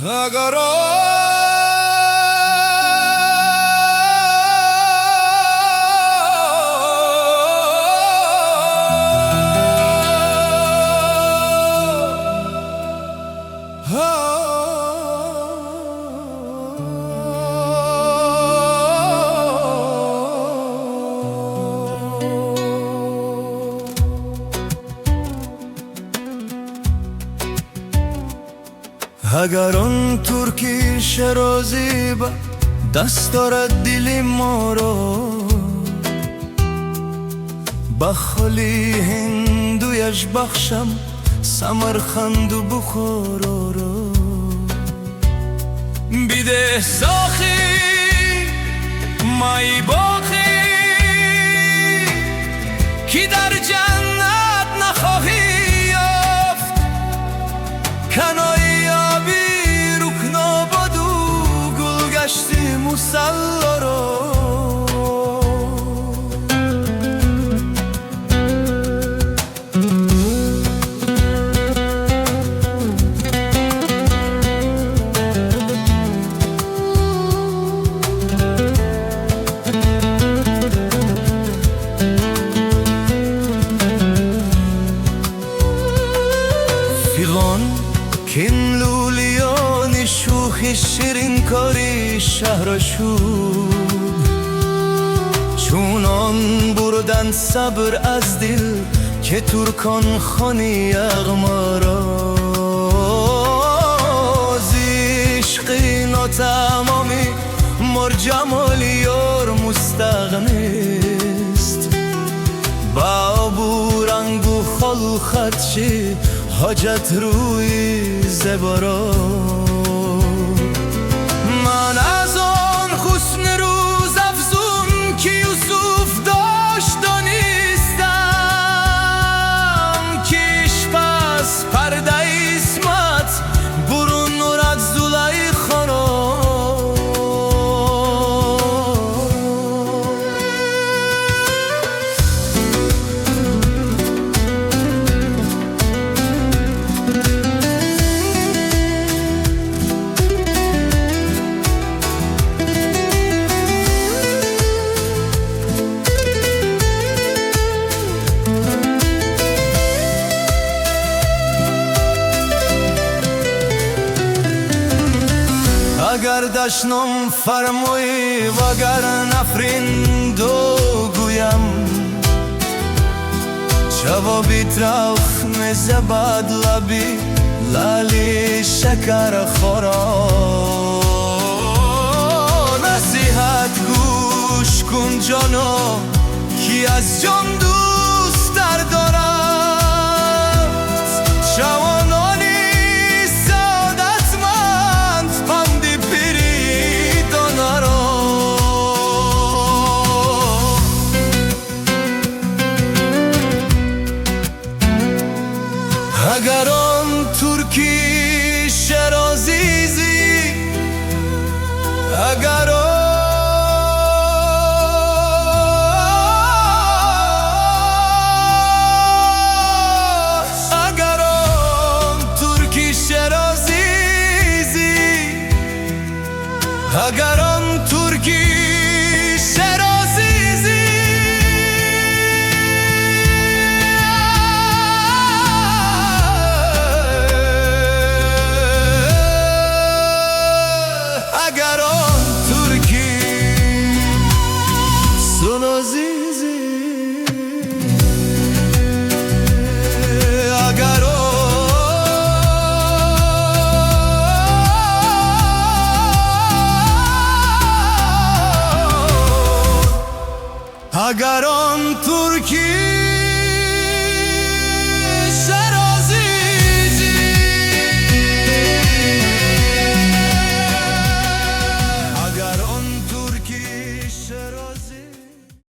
اگر اگر آن ترکی شرازی با دست دارد دل ما را، بخالی هندویش بخشم سمرخند و بخارا را. بیده ساخی مای باخی که در جنت نخواهی یافت، کنای آبی رکن آباد و گل گشتی مسلا را. کن لولیان شوخ شیرین کاری شهر شد، چونان بردن صبر از دل که ترکان خانی اغمارا. عشقی ناتمامی مر جمالی یار مستغنیست، با بو رنگ و خال خدشی حاجت روی زبارا. من از آن حسن روز افزون که یوسف داشت دانستم، کش پس پرده اسمت برون نورد زلیخا را. اگر دشنم فرمایی و اگر نفرین دو گویم، جوابی تلخ نزباد لبی لالی شکر خورا. نصیحت گوش کن جانا که از جان دوست تر دارد، جوانانی اگر آن ترکی